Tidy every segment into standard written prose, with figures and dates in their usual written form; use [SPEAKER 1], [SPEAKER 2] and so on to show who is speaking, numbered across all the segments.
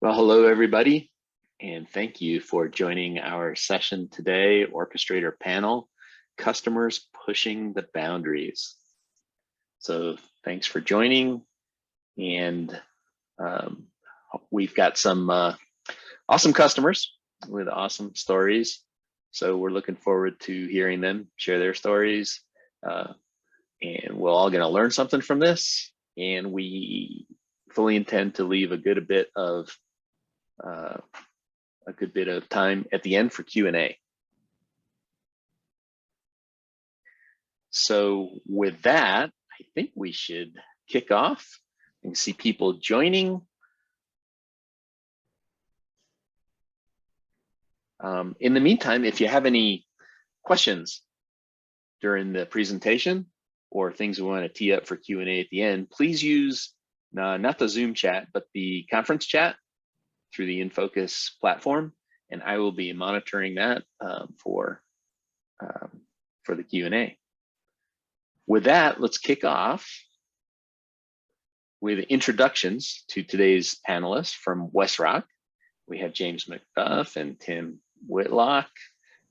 [SPEAKER 1] Well, hello, everybody, and thank you for joining our session today, Orchestrator panel, Customers Pushing the Boundaries. So thanks for joining, and we've got some awesome customers with awesome stories. So we're looking forward to hearing them share their stories, and we're all going to learn something from this, and we fully intend to leave a good bit of time at the end for Q&A. So with that, I think we should kick off. You can see people joining. In the meantime, if you have any questions during the presentation or things we want to tee up for Q&A at the end, please use not the Zoom chat, but the conference chat through the InFocus platform, and I will be monitoring that for the Q&A. With that, let's kick off with introductions to today's panelists from WestRock. We have James McDuff and Tim Whitlock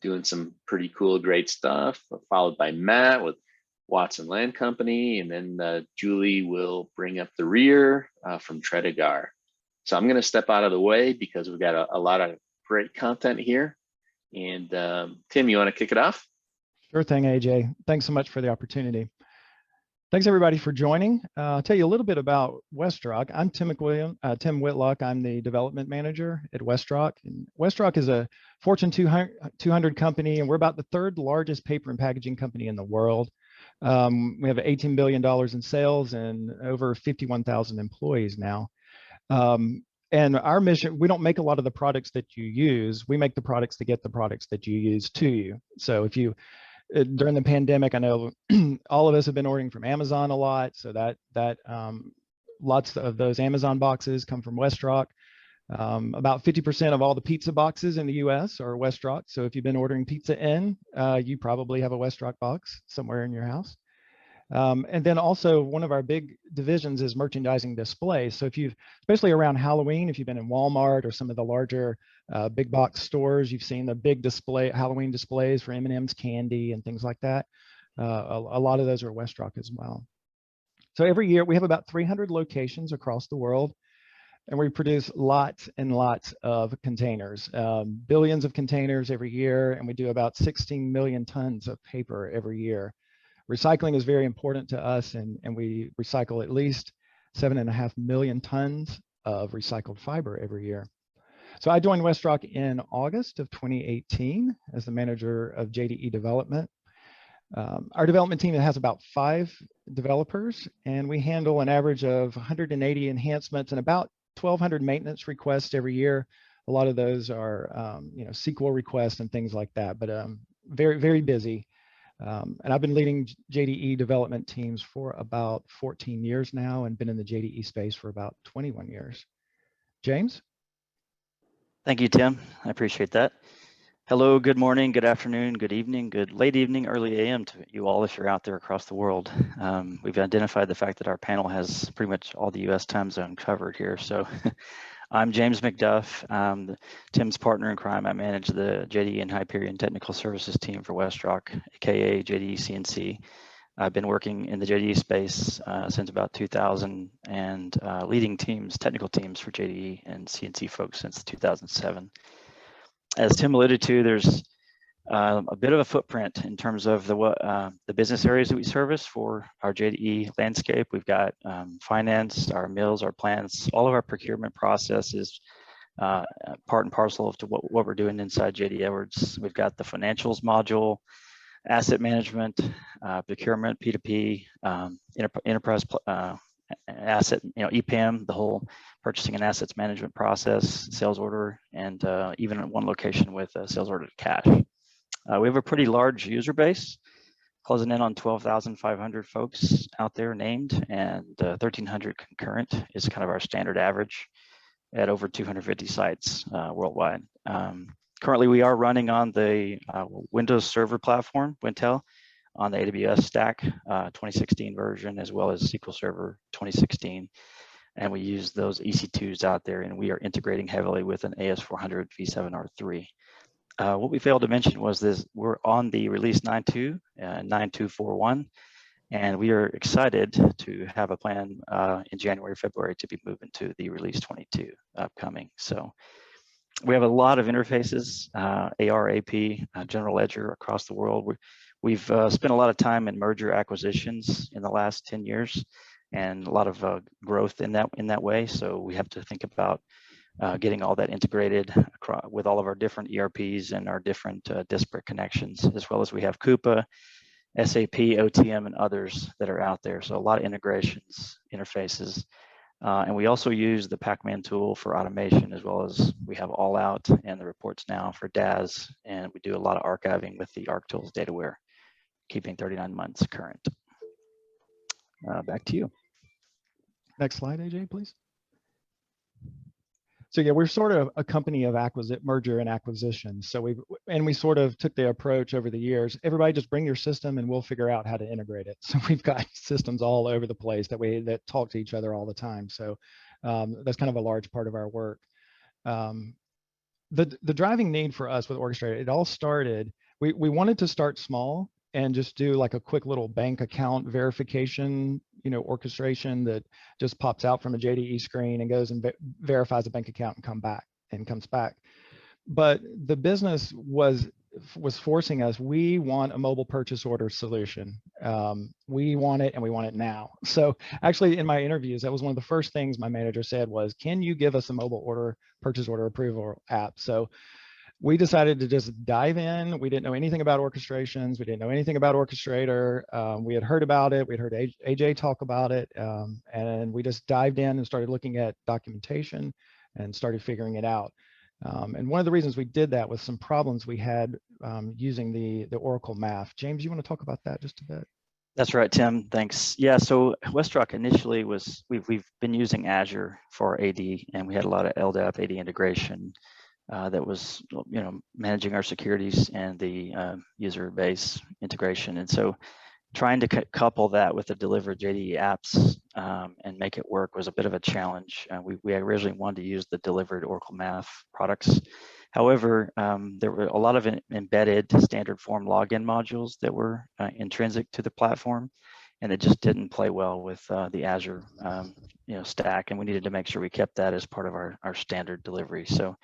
[SPEAKER 1] doing some pretty cool, great stuff, followed by Matt with Watson Land Company, and then Julie will bring up the rear from Tredegar. So I'm going to step out of the way because we've got a lot of great content here. And Tim, you want to kick it off?
[SPEAKER 2] Sure thing, AJ. Thanks so much for the opportunity. Thanks everybody for joining. I'll tell you a little bit about WestRock. I'm Tim Whitlock. I'm the development manager at WestRock. And WestRock is a Fortune 200 company, and we're about the third largest paper and packaging company in the world. We have $18 billion in sales and over 51,000 employees now. And our mission, we don't make a lot of the products that you use. We make the products to get the products that you use to you. So if you, during the pandemic, I know all of us have been ordering from Amazon a lot. So that lots of those Amazon boxes come from WestRock. About 50% of all the pizza boxes in the US are WestRock. So if you've been ordering pizza in, you probably have a WestRock box somewhere in your house. And then also one of our big divisions is merchandising display. So if you've, especially around Halloween, if you've been in Walmart or some of the larger big box stores, you've seen the big Halloween displays for M&M's candy and things like that. A lot of those are WestRock as well. So every year we have about 300 locations across the world, and we produce lots and lots of containers, billions of containers every year, and we do about 16 million tons of paper every year. Recycling is very important to us, and we recycle at least 7.5 million tons of recycled fiber every year. So I joined WestRock in August of 2018 as the manager of JDE development. Our development team has about 5 developers, and we handle an average of 180 enhancements and about 1,200 maintenance requests every year. A lot of those are SQL requests and things like that, but very, very busy. And I've been leading JDE development teams for about 14 years now and been in the JDE space for about 21 years. James?
[SPEAKER 3] Thank you, Tim. I appreciate that. Hello, good morning, good afternoon, good evening, good late evening, early AM to you all if you're out there across the world. We've identified the fact that our panel has pretty much all the US time zone covered here. So I'm James McDuff, Tim's partner in crime. I manage the JDE and Hyperion technical services team for WestRock, aka JDE CNC. I've been working in the JDE space since about 2000 and leading teams, technical teams for JDE and CNC folks since 2007. As Tim alluded to, there's a bit of a footprint in terms of the business areas that we service for our JDE landscape. We've got finance, our mills, our plants, all of our procurement processes, part and parcel of to what we're doing inside JD Edwards. We've got the financials module, asset management, procurement, P2P, enterprise asset, EPAM, the whole purchasing and assets management process, sales order, and even at one location with sales order to cash. We have a pretty large user base, closing in on 12,500 folks out there named, and 1,300 concurrent is kind of our standard average at over 250 sites worldwide. Currently, we are running on the Windows Server platform, Wintel, on the AWS stack, 2016 version, as well as SQL Server 2016. and we use those EC2s out there, and we are integrating heavily with an AS400 V7R3. What we failed to mention was this: we're on the release 9.2 and 9.241, and we are excited to have a plan in January, February to be moving to the release 22 upcoming. So we have a lot of interfaces, AR, AP, general ledger across the world. We've spent a lot of time in merger acquisitions in the last 10 years, and a lot of growth in that way. So we have to think about getting all that integrated with all of our different ERPs and our different disparate connections, as well as we have Coupa, SAP, OTM, and others that are out there. So a lot of integrations, interfaces. And we also use the Pacman tool for automation, as well as we have All Out and the reports now for DAS. And we do a lot of archiving with the ArcTools DataWare, keeping 39 months current. Back to you.
[SPEAKER 2] Next slide, AJ, please. So yeah, we're sort of a company of merger and acquisition. So we sort of took the approach over the years, everybody just bring your system and we'll figure out how to integrate it. So we've got systems all over the place that talk to each other all the time. So that's kind of a large part of our work. The driving need for us with Orchestrator, it all started, we wanted to start small and just do like a quick little bank account verification, orchestration that just pops out from a JDE screen and goes and verifies a bank account and comes back. But the business was forcing us, we want a mobile purchase order solution. We want it and we want it now. So actually in my interviews, that was one of the first things my manager said was, can you give us a mobile purchase order approval app? So we decided to just dive in. We didn't know anything about orchestrations. We didn't know anything about Orchestrator. We had heard about it. We'd heard AJ talk about it. And we just dived in and started looking at documentation and started figuring it out. And one of the reasons we did that was some problems we had using the Oracle math. James, you want to talk about that just a bit?
[SPEAKER 3] That's right, Tim. Thanks. Yeah, so WestRock initially was, we've been using Azure for AD, and we had a lot of LDAP AD integration. That was, managing our securities and the user base integration. And so trying to couple that with the delivered JDE apps and make it work was a bit of a challenge. We originally wanted to use the delivered Oracle Math products. However, there were a lot of embedded standard form login modules that were intrinsic to the platform, and it just didn't play well with the Azure stack, and we needed to make sure we kept that as part of our standard delivery. So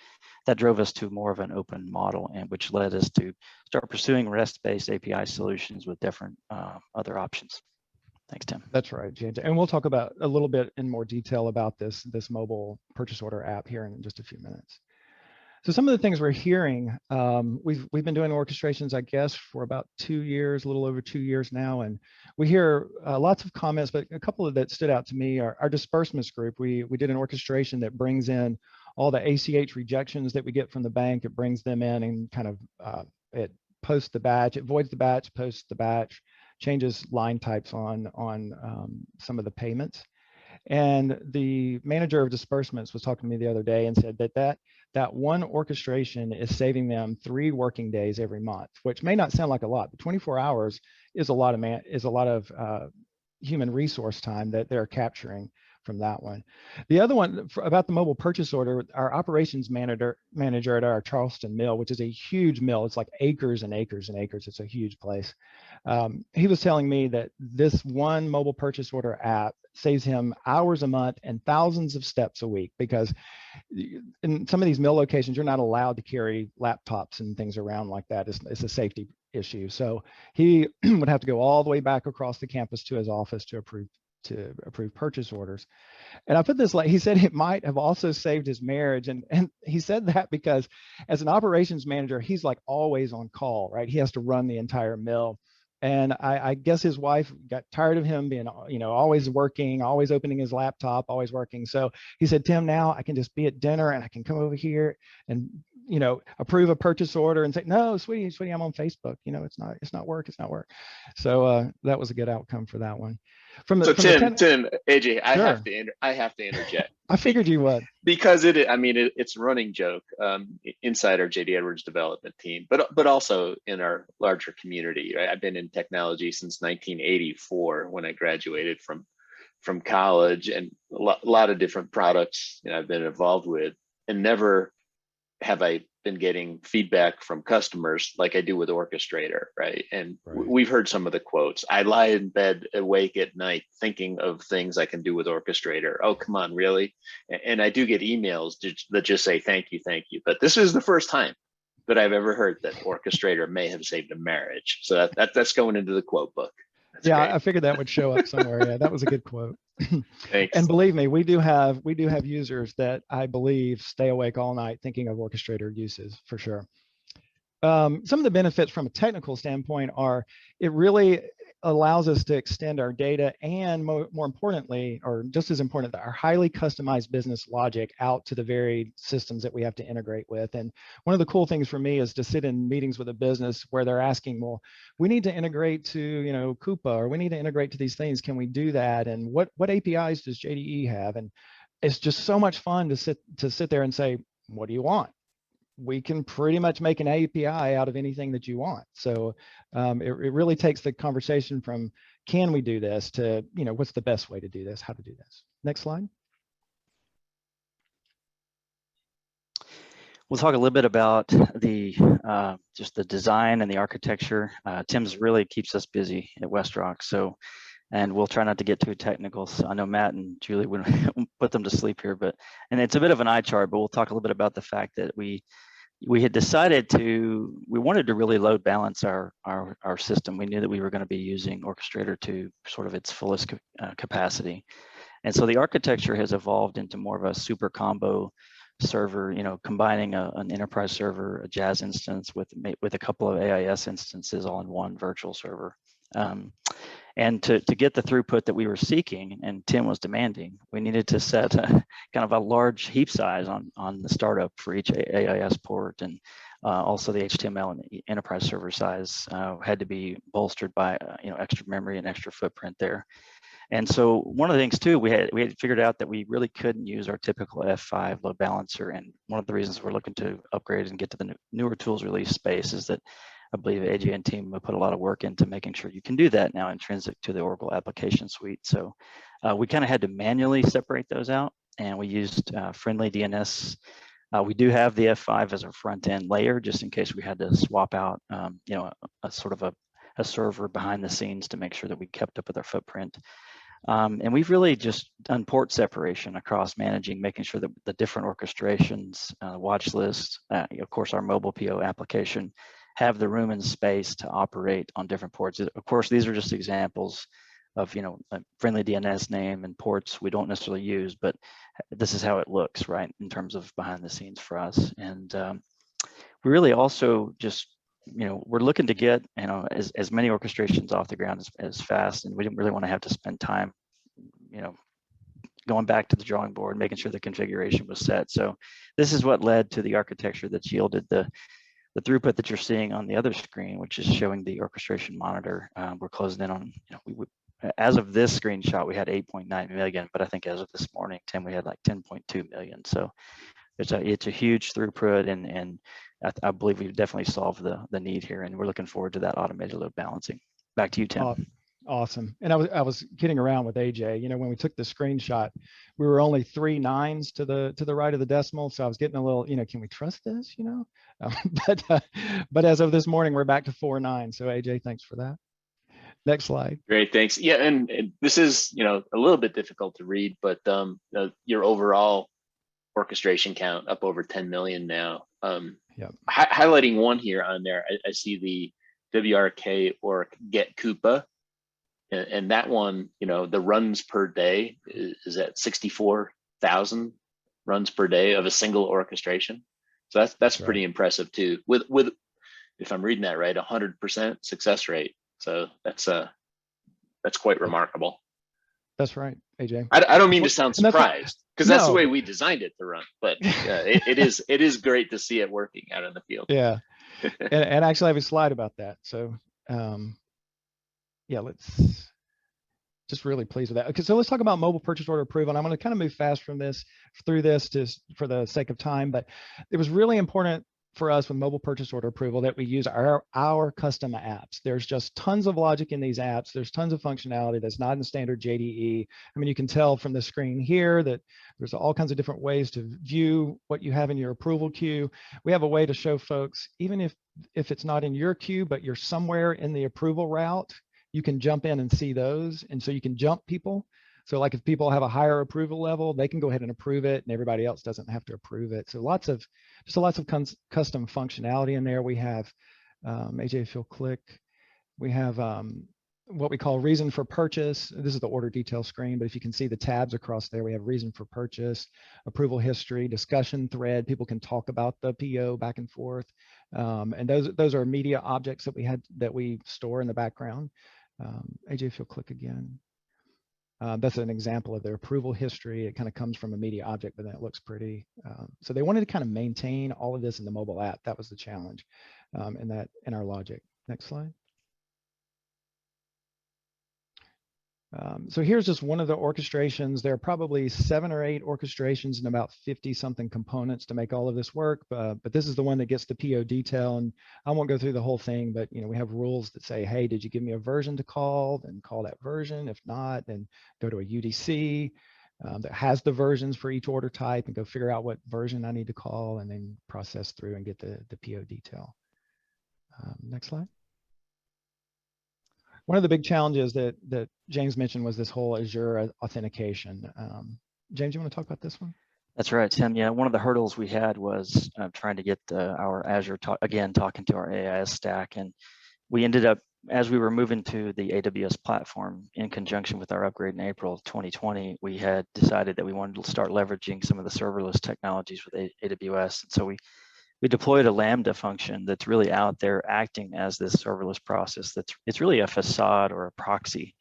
[SPEAKER 3] that drove us to more of an open model, and which led us to start pursuing REST-based API solutions with different other options. Thanks, Tim. That's
[SPEAKER 2] right, James. And we'll talk about a little bit in more detail about this mobile purchase order app here in just a few minutes. So some of the things we're hearing, we've been doing orchestrations, I guess, for about 2 years, a little over 2 years now, and we hear lots of comments, but a couple of that stood out to me are our disbursements group. We did an orchestration that brings in all the ACH rejections that we get from the bank. It brings them in and kind of it posts the batch, it voids the batch, posts the batch, changes line types on some of the payments. And the manager of disbursements was talking to me the other day and said that one orchestration is saving them 3 working days every month, which may not sound like a lot, but 24 hours is a lot of human resource time that they're capturing from that one. The other one about the mobile purchase order, our operations manager at our Charleston mill, which is a huge mill, it's like acres and acres and acres. It's a huge place. He was telling me that this one mobile purchase order app saves him hours a month and thousands of steps a week, because in some of these mill locations, you're not allowed to carry laptops and things around like that. It's a safety issue. So he would have to go all the way back across the campus to his office to approve purchase orders. And I put this, like, he said it might have also saved his marriage. And he said that because as an operations manager, he's like always on call, right? He has to run the entire mill. And I guess his wife got tired of him being, always working, always opening his laptop, always working. So he said, Tim, now I can just be at dinner and I can come over here and, approve a purchase order and say, no, sweetie, I'm on Facebook. It's not work. So that was a good outcome for that one.
[SPEAKER 1] Tim, AJ, I have to interject.
[SPEAKER 2] I figured you would,
[SPEAKER 1] because it's a running joke inside our JD Edwards development team, but also in our larger community. Right? I've been in technology since 1984 when I graduated from from college and a lot of different products, you know, I've been involved with, and never have I been getting feedback from customers like I do with Orchestrator, right? And
[SPEAKER 2] Right.
[SPEAKER 1] we've heard some of the quotes. I lie in bed awake at night thinking of things I can do with Orchestrator. Oh, come on, really? And I do get emails that just say, thank you, thank you. But this is the first time that I've ever heard that Orchestrator may have saved a marriage. So that's going into the quote book. That's
[SPEAKER 2] Yeah,
[SPEAKER 1] great.
[SPEAKER 2] I figured that would show up somewhere. Yeah, that was a good quote.
[SPEAKER 1] Thanks.
[SPEAKER 2] And believe me, we do have users that I believe stay awake all night thinking of Orchestrator uses for sure. Some of the benefits from a technical standpoint are it really allows us to extend our data and more importantly, or just as important, our highly customized business logic out to the varied systems that we have to integrate with. And one of the cool things for me is to sit in meetings with a business where they're asking, well, we need to integrate to, you know, Coupa, or we need to integrate to these things. Can we do that? And what APIs does JDE have? And it's just so much fun to sit there and say, what do you want? We can pretty much make an API out of anything that you want. So it really takes the conversation from can we do this to, you know, what's the best way to do this, how to do this. Next slide.
[SPEAKER 3] We'll talk a little bit about the just the design and the architecture. Tim's really keeps us busy at WestRock. So, and we'll try not to get too technical. So I know Matt and Julie would put them to sleep here, and it's a bit of an eye chart, but we'll talk a little bit about the fact that we had decided we wanted to really load balance our system. We knew that we were going to be using Orchestrator to sort of its fullest capacity. And so the architecture has evolved into more of a super combo server, you know, combining an enterprise server, a Jazz instance with a couple of AIS instances all in one virtual server. And to get the throughput that we were seeking and Tim was demanding, we needed to set kind of a large heap size on the startup for each AIS port, and also the HTML and enterprise server size had to be bolstered by you know, extra memory and extra footprint there. And so one of the things too, we had figured out that we really couldn't use our typical F5 load balancer, and one of the reasons we're looking to upgrade and get to the newer tools release space is that I believe AJ and team have put a lot of work into making sure you can do that now intrinsic to the Oracle application suite. So we kind of had to manually separate those out, and we used friendly DNS. We do have the F5 as a front end layer just in case we had to swap out, you know, a sort of a server behind the scenes to make sure that we kept up with our footprint. And we've really just done port separation across managing, making sure that the different orchestrations, watch lists, of course, our mobile PO application, have the room and space to operate on different ports. Of course, these are just examples of, you know, a friendly DNS name and ports we don't necessarily use, but this is how it looks, right, in terms of behind the scenes for us. And we really also just, you know, we're looking to get, you know, as many orchestrations off the ground as fast, and we didn't really want to have to spend time, you know, going back to the drawing board, making sure the configuration was set. So this is what led to the architecture that's yielded the throughput that you're seeing on the other screen, which is showing the orchestration monitor. We're closing in on, you know, as of this screenshot, we had 8.9 million, but I think as of this morning, Tim, we had like 10.2 million. So it's a huge throughput, and I believe we've definitely solved the need here, and we're looking forward to that automated load balancing. Back to you, Tim.
[SPEAKER 2] Awesome. And I was kidding around with AJ. You know, when we took the screenshot, we were only 3 nines to the right of the decimal. So I was getting a little, you know, can we trust this? You know, but as of this morning, we're back to 4 9. So AJ, thanks for that. Next slide.
[SPEAKER 1] Great, thanks. Yeah, and this is, you know, a little bit difficult to read, but your overall orchestration count up over 10 million now.
[SPEAKER 2] Yep.
[SPEAKER 1] Highlighting one here on there, I see the WRK or get Coupa. And that one, you know, the runs per day is at 64,000 runs per day of a single orchestration. So that's pretty impressive too. With if I'm reading that right, 100% success rate. So that's quite remarkable.
[SPEAKER 2] That's right, AJ.
[SPEAKER 1] I don't mean to sound surprised, because that's the way we designed it to run. But it is great to see it working out in the field.
[SPEAKER 2] Yeah, and actually I have a slide about that. So yeah, let's just really pleased with that. Okay, so let's talk about mobile purchase order approval. And I'm going to kind of move fast through this for the sake of time, but it was really important for us with mobile purchase order approval that we use our custom apps. There's just tons of logic in these apps. There's tons of functionality that's not in standard JDE. I mean, you can tell from the screen here that there's all kinds of different ways to view what you have in your approval queue. We have a way to show folks, even if it's not in your queue, but you're somewhere in the approval route, you can jump in and see those. And so you can jump people. So like if people have a higher approval level, they can go ahead and approve it and everybody else doesn't have to approve it. So lots of custom functionality in there. We have, AJ, if you'll click, we have what we call reason for purchase. This is the order detail screen, but if you can see the tabs across there, we have reason for purchase, approval history, discussion thread. People can talk about the PO back and forth. And those are media objects that we store in the background. AJ, if you'll click again. That's an example of their approval history. It kind of comes from a media object, but then it looks pretty. So they wanted to kind of maintain all of this in the mobile app. That was the challenge in our logic. Next slide. So here's just one of the orchestrations. There are probably 7 or 8 orchestrations and about 50 something components to make all of this work. But this is the one that gets the PO detail. And I won't go through the whole thing, but we have rules that say, hey, did you give me a version to call? Then call that version. If not, then go to a UDC that has the versions for each order type and go figure out what version I need to call and then process through and get the PO detail. Next slide. One of the big challenges that James mentioned was this whole Azure authentication. James, you want to talk about this one?
[SPEAKER 3] That's right, Tim. Yeah, one of the hurdles we had was trying to get our Azure, talking to our AIS stack. And we ended up, as we were moving to the AWS platform in conjunction with our upgrade in April 2020, we had decided that we wanted to start leveraging some of the serverless technologies with AWS. And so we deployed a Lambda function that's really out there acting as this serverless process. It's really a facade or a proxy.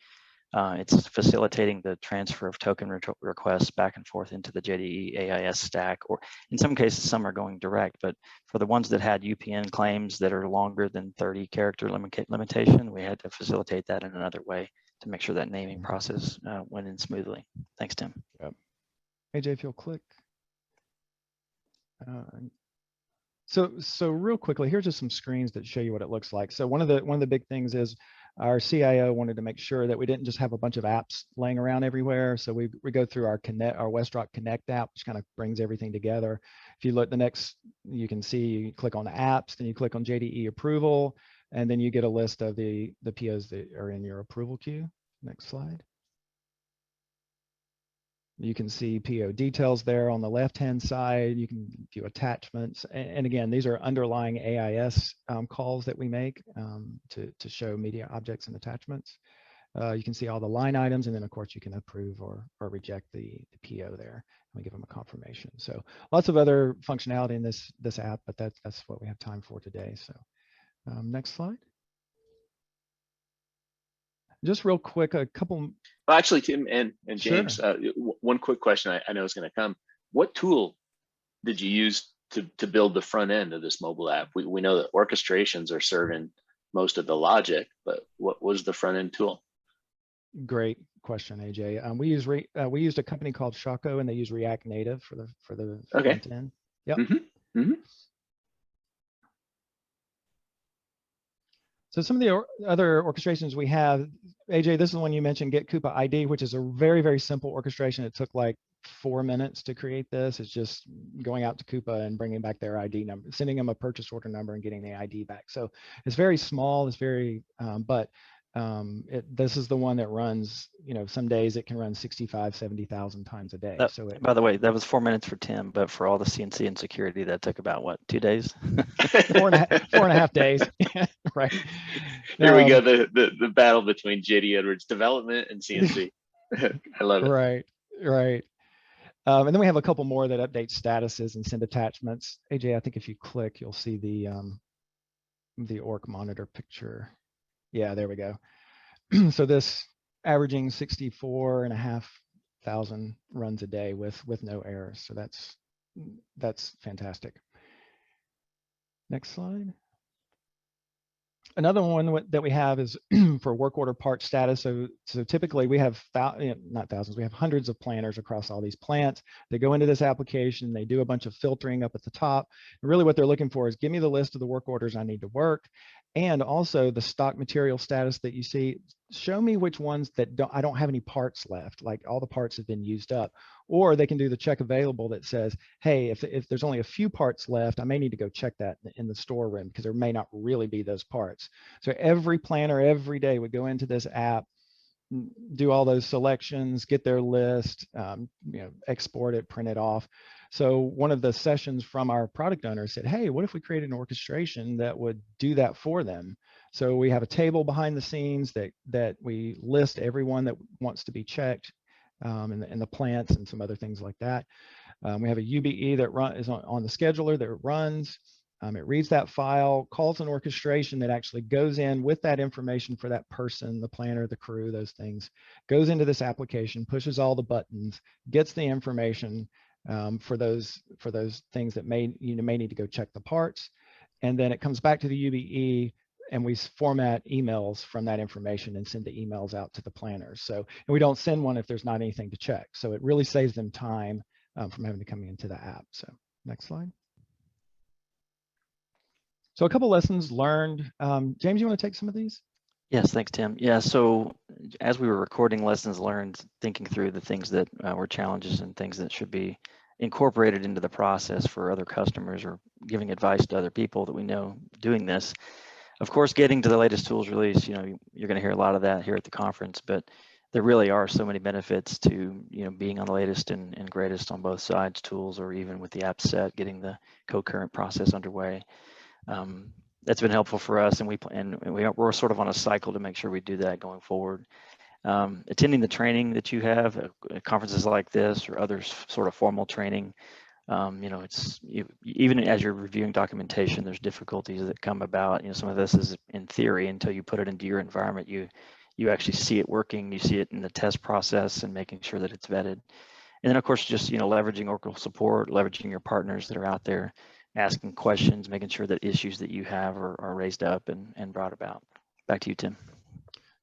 [SPEAKER 3] It's facilitating the transfer of token requests back and forth into the JDE AIS stack, or in some cases, some are going direct. But for the ones that had UPN claims that are longer than 30 character limitation, we had to facilitate that in another way to make sure that naming process went in smoothly. Thanks, Tim.
[SPEAKER 2] Yep. AJ, if you'll click. So real quickly, here's just some screens that show you what it looks like. So one of the big things is our CIO wanted to make sure that we didn't just have a bunch of apps laying around everywhere. So we go through our WestRock Connect app, which kind of brings everything together. If you look you can see, you click on apps, then you click on JDE approval, and then you get a list of the POs that are in your approval queue. Next slide. You can see PO details there on the left-hand side. You can view attachments. And again, these are underlying AIS calls that we make to show media objects and attachments. You can see all the line items, and then of course you can approve or reject the PO there. We give them a confirmation. So lots of other functionality in this app, but that's what we have time for today. So next slide. Just real quick, a couple.
[SPEAKER 1] Well, actually, Tim and James,
[SPEAKER 2] Sure.
[SPEAKER 1] One quick question I know is going to come. What tool did you use to build the front end of this mobile app? We know that orchestrations are serving most of the logic, but what was the front end tool?
[SPEAKER 2] Great question, AJ. We used a company called Shaco, and they use React Native for the
[SPEAKER 1] Okay.
[SPEAKER 2] front end. Yep.
[SPEAKER 1] Mm-hmm. Mm-hmm.
[SPEAKER 2] So some of the other orchestrations we have, AJ, this is the one you mentioned, Get Coupa ID, which is a very, very simple orchestration. It took like 4 minutes to create this. It's just going out to Coupa and bringing back their ID number, sending them a purchase order number and getting the ID back. So it's very small. It's very, this is the one that runs, some days it can run 65, 70,000 times a day.
[SPEAKER 3] By the way, that was 4 minutes for Tim, but for all the CNC and security, that took about what, 2 days?
[SPEAKER 2] 4.5 days. Right.
[SPEAKER 1] Here we go. The battle between JD Edwards development and CNC. I love it.
[SPEAKER 2] Right. And then we have a couple more that update statuses and send attachments. AJ, I think if you click, you'll see the orc monitor picture. Yeah, there we go. So this averaging 64,500 runs a day with no errors. So that's fantastic. Next slide. Another one that we have is for work order part status. So typically we have not thousands, we have hundreds of planners across all these plants. They go into this application, they do a bunch of filtering up at the top. And really what they're looking for is give me the list of the work orders I need to work, and also the stock material status that you see. Show me which ones that I don't have any parts left, like all the parts have been used up. Or they can do the check available that says, hey, if there's only a few parts left, I may need to go check that in the storeroom because there may not really be those parts. So every planner every day would go into this app, do all those selections, get their list, export it, print it off. So one of the sessions from our product owner said, hey, what if we created an orchestration that would do that for them? So we have a table behind the scenes that we list everyone that wants to be checked, and the plants and some other things like that. We have a UBE that is on the scheduler that runs. It reads that file, calls an orchestration that actually goes in with that information for that person, the planner, the crew, those things, goes into this application, pushes all the buttons, gets the information for those things that may need to go check the parts. And then it comes back to the UBE, and we format emails from that information and send the emails out to the planners. So, and we don't send one if there's not anything to check. So it really saves them time from having to come into the app. So next slide. So a couple lessons learned. James, you want to take some of these?
[SPEAKER 3] Yes, thanks, Tim. Yeah, so as we were recording lessons learned, thinking through the things that were challenges and things that should be incorporated into the process for other customers, or giving advice to other people that we know doing this. Of course, getting to the latest tools release, you're going to hear a lot of that here at the conference, but there really are so many benefits to, being on the latest and greatest on both sides tools, or even with the app set, getting the concurrent process underway. That's been helpful for us, and we're sort of on a cycle to make sure we do that going forward. Attending the training that you have at conferences like this, or other sort of formal training, even as you're reviewing documentation, there's difficulties that come about. Some of this is in theory until you put it into your environment. You actually see it working. You see it in the test process and making sure that it's vetted. And then of course, just leveraging Oracle support, leveraging your partners that are out there, asking questions, making sure that issues that you have are raised up and brought about. Back to you, Tim.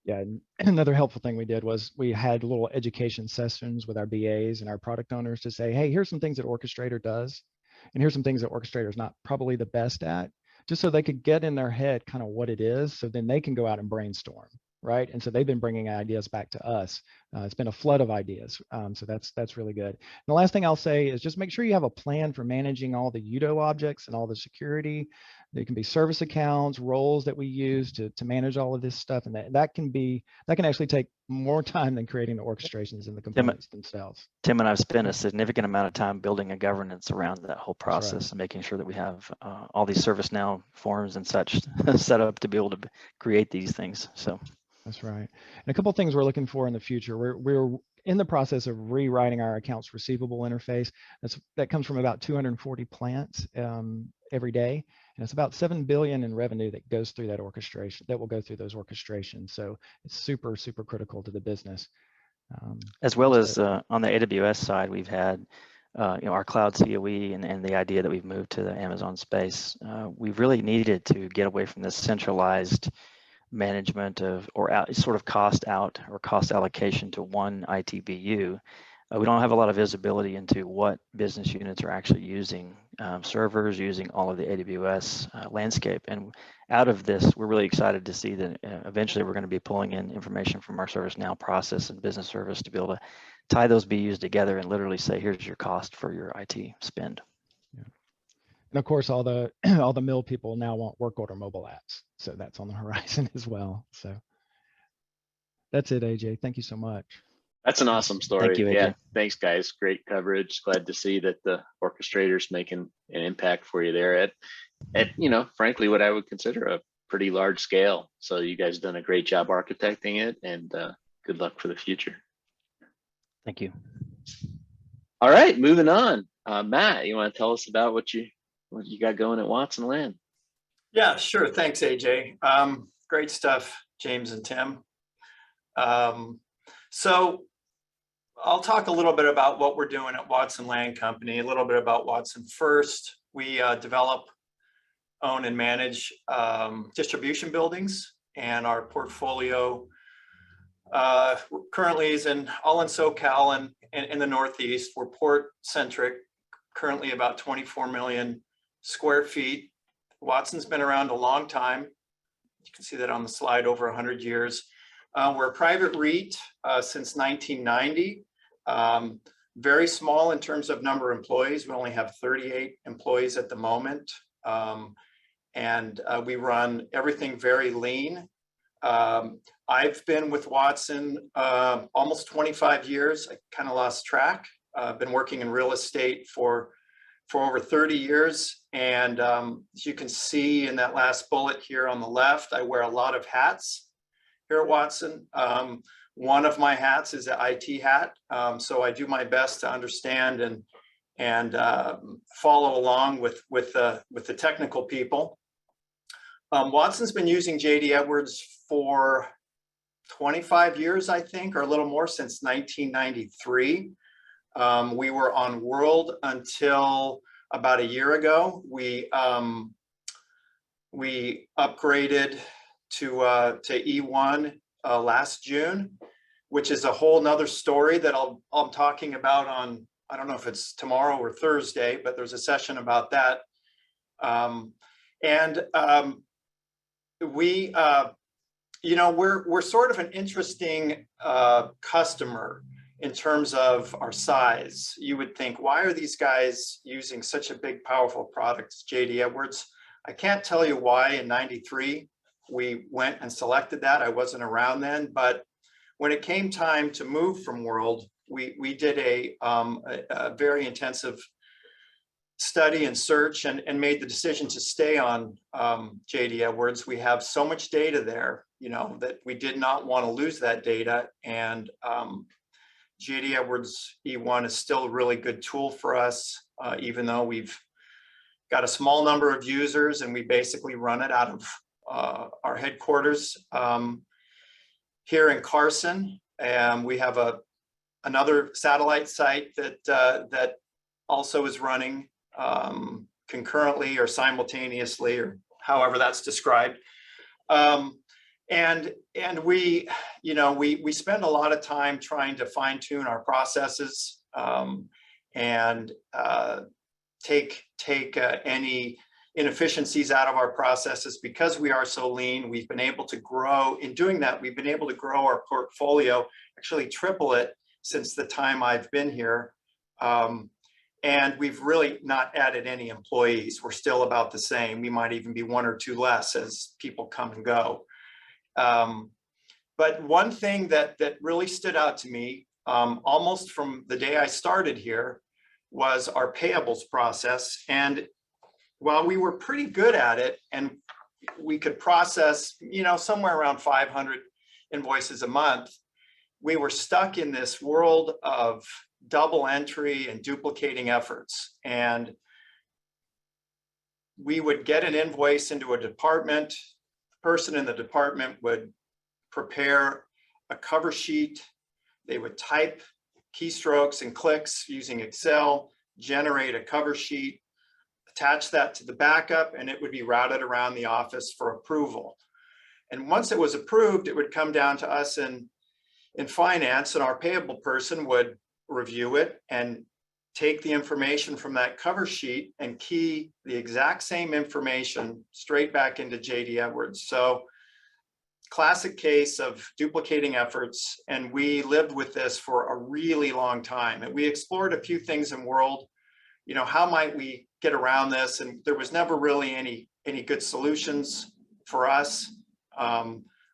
[SPEAKER 2] Yeah, and another helpful thing we did was we had little education sessions with our BAs and our product owners to say, hey, here's some things that Orchestrator does, and here's some things that Orchestrator is not probably the best at, just so they could get in their head kind of what it is, so then they can go out and brainstorm, right? And so they've been bringing ideas back to us. It's been a flood of ideas, so that's really good. And the last thing I'll say is just make sure you have a plan for managing all the UDO objects and all the security. There can be service accounts, roles that we use to manage all of this stuff, and that can actually take more time than creating the orchestrations and the components themselves.
[SPEAKER 3] Tim and I've spent a significant amount of time building a governance around that whole process,
[SPEAKER 2] right,
[SPEAKER 3] and making sure that we have all these ServiceNow forms and such set up to be able to create these things. So
[SPEAKER 2] that's right. And a couple of things we're looking for in the future. We're in the process of rewriting our accounts receivable interface. That comes from about 240 plants every day, and it's about 7 billion in revenue that goes through that orchestration, that will go through those orchestrations. So it's super, super critical to the business.
[SPEAKER 3] As well as on the AWS side, we've had our cloud COE and the idea that we've moved to the Amazon space. We've really needed to get away from this centralized management of, sort of cost out or cost allocation to one IT BU. We don't have a lot of visibility into what business units are actually using servers, using all of the AWS landscape. And out of this, we're really excited to see that eventually we're going to be pulling in information from our ServiceNow process and business service to be able to tie those BUs together and literally say, here's your cost for your IT spend.
[SPEAKER 2] Yeah. And of course, all the mill people now want work order mobile apps. So that's on the horizon as well. So that's it, AJ. Thank you so much.
[SPEAKER 1] That's an awesome story.
[SPEAKER 3] Thank you, AJ.
[SPEAKER 1] Yeah, thanks, guys. Great coverage. Glad to see that the orchestrator's making an impact for you there at frankly, what I would consider a pretty large scale. So you guys done a great job architecting it, and good luck for the future.
[SPEAKER 3] Thank you.
[SPEAKER 1] All right, moving on. Matt, you want to tell us about what you got going at Watson Land?
[SPEAKER 4] Yeah, sure. Thanks, AJ. Great stuff, James and Tim. So I'll talk a little bit about what we're doing at Watson Land Company, a little bit about Watson First. We develop own and manage distribution buildings, and our portfolio currently is all in SoCal and in the Northeast. We're port-centric, currently about 24 million square feet. Watson's been around a long time. You can see that on the slide, over 100 years. We're a private REIT since 1990. Very small in terms of number of employees. We only have 38 employees at the moment. And we run everything very lean. I've been with Watson almost 25 years. I kind of lost track. I've been working in real estate for over 30 years. And as you can see in that last bullet here on the left, I wear a lot of hats here at Watson. One of my hats is an IT hat. So I do my best to understand and follow along with the technical people. Watson's been using JD Edwards for 25 years, I think, or a little more, since 1993. We were on World until about a year ago. We upgraded to E1 last June, which is a whole nother story that I'm talking about on, I don't know if it's tomorrow or Thursday, but there's a session about that. We're sort of an interesting customer in terms of our size. You would think, why are these guys using such a big, powerful product, JD Edwards? I can't tell you why in '93 we went and selected that. I wasn't around then, but when it came time to move from World, we did a very intensive study and search and made the decision to stay on JD Edwards. We have so much data there, that we did not want to lose that data. And JD Edwards E1 is still a really good tool for us, even though we've got a small number of users and we basically run it out of our headquarters here in Carson. And we have another satellite site that also is running concurrently or simultaneously, or however that's described. And we spend a lot of time trying to fine tune our processes and take any inefficiencies out of our processes. Because we are so lean, we've been able to grow. In doing that, we've been able to grow our portfolio, actually triple it since the time I've been here. And we've really not added any employees. We're still about the same. We might even be one or two less as people come and go. But one thing that really stood out to me almost from the day I started here was our payables process. And while we were pretty good at it and we could process, somewhere around 500 invoices a month, we were stuck in this world of double entry and duplicating efforts. And we would get an invoice into a department. The person in the department would prepare a cover sheet. They would type keystrokes and clicks using Excel, generate a cover sheet, attach that to the backup, and it would be routed around the office for approval. And once it was approved, it would come down to us in finance, and our payable person would review it and take the information from that cover sheet and key the exact same information straight back into JD Edwards. So classic case of duplicating efforts. And we lived with this for a really long time. And we explored a few things in World, how might we get around this? And there was never really any good solutions for us.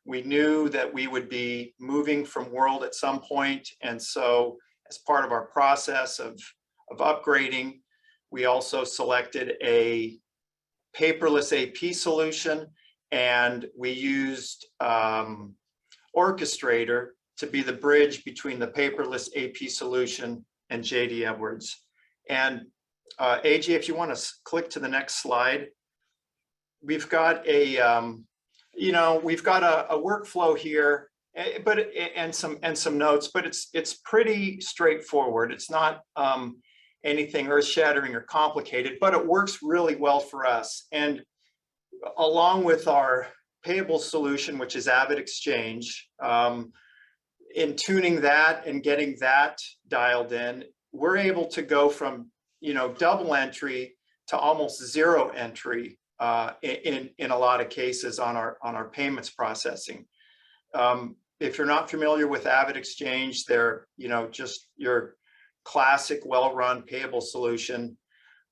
[SPEAKER 4] We knew that we would be moving from World at some point. And so as part of our process of upgrading, we also selected a paperless AP solution, and we used Orchestrator to be the bridge between the paperless AP solution and JD Edwards. And AJ, if you want to click to the next slide, we've got a workflow here, and some notes, but it's pretty straightforward. It's not anything earth-shattering or complicated, but it works really well for us. And along with our payable solution, which is Avid Exchange, in tuning that and getting that dialed in, we're able to go from, double entry to almost zero entry in a lot of cases on our payments processing. If you're not familiar with Avid Exchange, they're, just your classic well-run payable solution.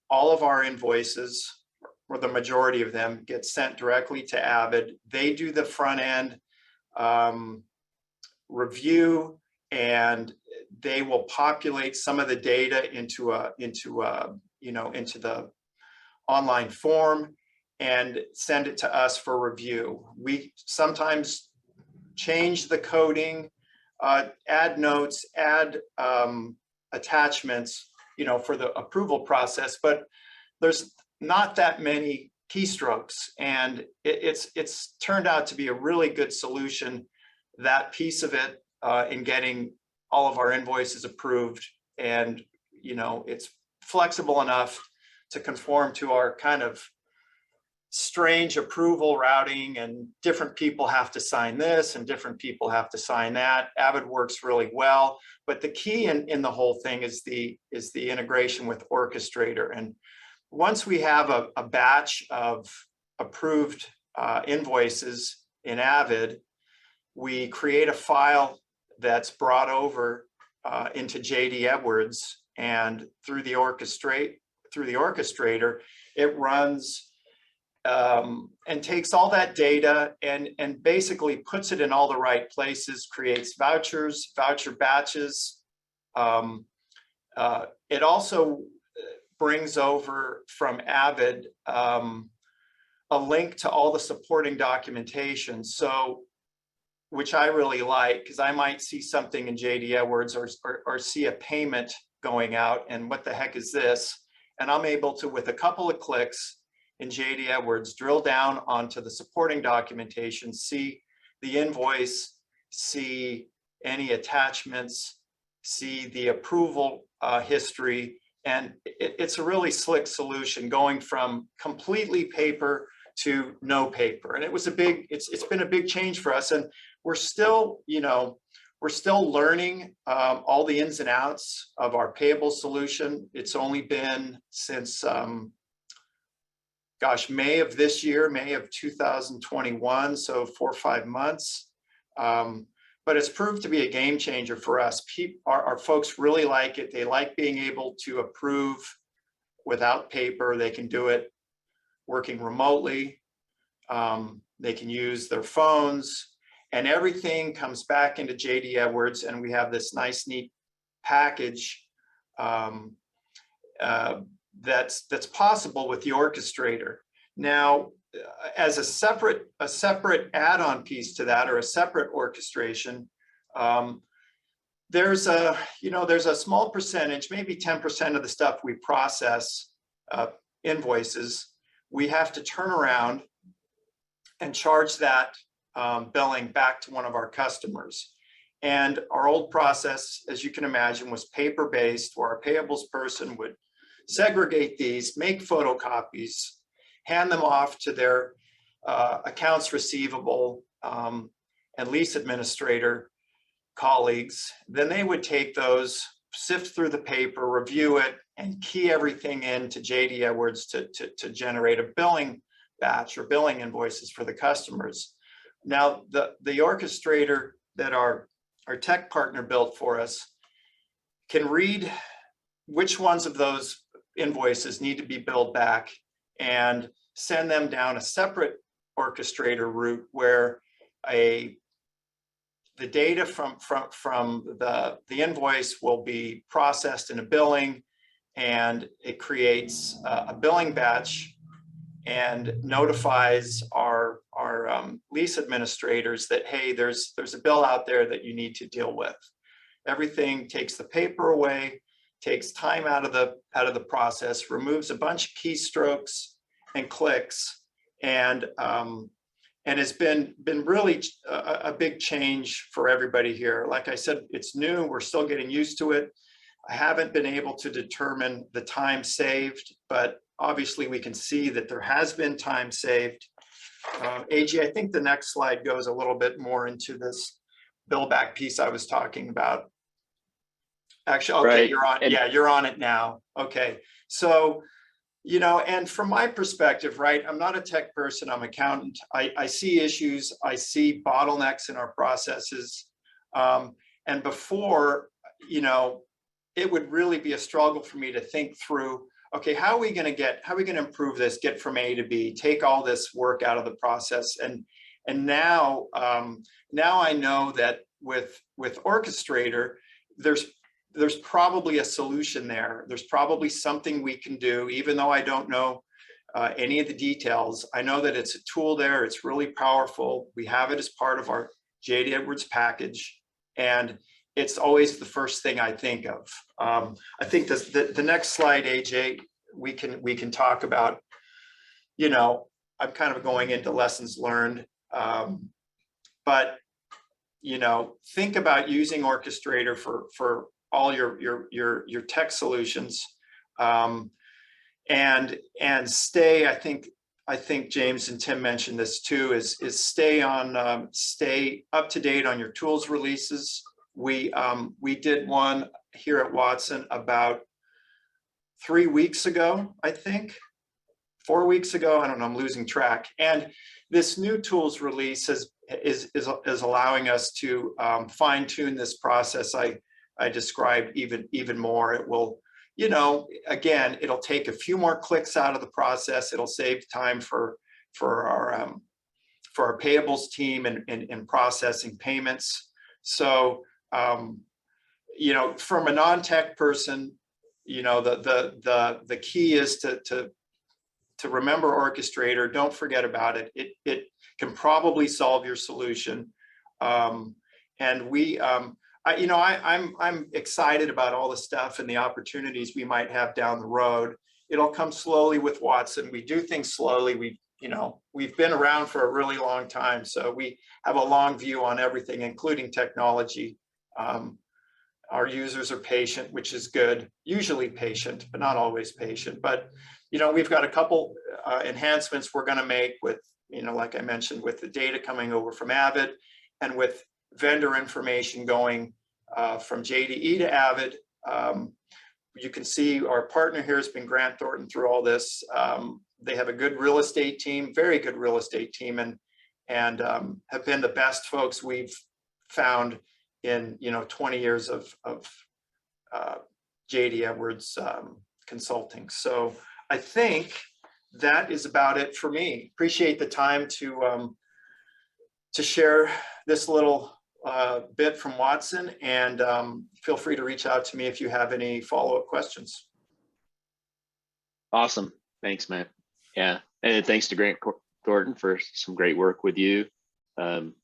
[SPEAKER 4] All of our invoices, or the majority of them, get sent directly to Avid. They do the front end review, and they will populate some of the data into the online form and send it to us for review. We sometimes change the coding, add notes, add attachments, for the approval process, but there's not that many keystrokes, and it's turned out to be a really good solution, that piece of it, in getting all of our invoices approved. And it's flexible enough to conform to our kind of strange approval routing, and different people have to sign this and different people have to sign that. Avid works really well, but the key in the whole thing is the integration with Orchestrator. And once we have a batch of approved invoices in Avid, we create a file that's brought over into JD Edwards, and through the Orchestrator, it runs and takes all that data and basically puts it in all the right places, creates vouchers, voucher batches. It also brings over from Avid a link to all the supporting documentation. So, which I really like, because I might see something in JD Edwards or see a payment going out, and what the heck is this? And I'm able to, with a couple of clicks in JD Edwards, drill down onto the supporting documentation, see the invoice, see any attachments, see the approval history. And it's a really slick solution, going from completely paper to no paper. And it's been a big change for us. And we're still, we're still learning all the ins and outs of our payable solution. It's only been since, May of this year, May of 2021, so 4 or 5 months. But it's proved to be a game changer for us. Our folks really like it. They like being able to approve without paper. They can do it working remotely. They can use their phones, and everything comes back into JD Edwards, and we have this nice, neat package that's possible with the Orchestrator. Now, as a separate add-on piece to that, or a separate orchestration, there's a small percentage, maybe 10% of the stuff we process, invoices, we have to turn around and charge that billing back to one of our customers. And our old process, as you can imagine, was paper-based, where our payables person would segregate these, make photocopies, hand them off to their accounts receivable and lease administrator colleagues. Then they would take those, sift through the paper, review it, and key everything into JD Edwards to generate a billing batch or billing invoices for the customers. Now, the Orchestrator that our tech partner built for us can read which ones of those invoices need to be billed back and send them down a separate Orchestrator route, where the data from the invoice will be processed in a billing, and it creates a billing batch and notifies our lease administrators that, hey, there's a bill out there that you need to deal with. Everything takes the paper away, takes time out of the process, removes a bunch of keystrokes and clicks, and has been really a big change for everybody here. Like I said, it's new, we're still getting used to it. I haven't been able to determine the time saved, but obviously we can see that there has been time saved. AG, I think the next slide goes a little bit more into this bill back piece I was talking about. Actually, okay,
[SPEAKER 1] Right.
[SPEAKER 4] you're on.
[SPEAKER 1] And
[SPEAKER 4] yeah, you're on it now. Okay, so and from my perspective, right, I'm not a tech person. I'm an accountant. I see issues. I see bottlenecks in our processes, and before, it would really be a struggle for me to think through. Okay, how are we going to improve this? Get from A to B. Take all this work out of the process, and now I know that with Orchestrator, there's probably a solution there. There's probably something we can do, even though I don't know any of the details. I know that it's a tool there. It's really powerful. We have it as part of our JD Edwards package, and it's always the first thing I think of. I think the next slide, AJ, we can talk about. I'm kind of going into lessons learned, but think about using Orchestrator for all your tech solutions, and stay. I think James and Tim mentioned this too. Is stay up to date on your tools releases. We did one here at Watson about 3 weeks ago, I think 4 weeks ago. I don't know. I'm losing track. And this new tools release is allowing us to fine tune this process. I described even more. It will, again, it'll take a few more clicks out of the process. It'll save time for our payables team and processing payments. So, from a non-tech person, the key is to remember Orchestrator. Don't forget about it. It can probably solve your solution. And I'm excited about all the stuff and the opportunities we might have down the road. It'll come slowly with Watson. We do things slowly. We've been around for a really long time, so we have a long view on everything, including technology. Our users are patient, which is good. Usually patient, but not always patient. But we've got a couple enhancements we're going to make with, like I mentioned, with the data coming over from Avid, and with vendor information going from JDE to Avid. You can see our partner here has been Grant Thornton through all this. They have a good real estate team, very good real estate team, and have been the best folks we've found in 20 years of JD Edwards consulting. So I think that is about it for me. Appreciate the time to share this little bit from Watson, and feel free to reach out to me if you have any follow-up questions.
[SPEAKER 1] awesome. Thanks, Matt. Yeah. And thanks to Grant Thornton for some great work with you.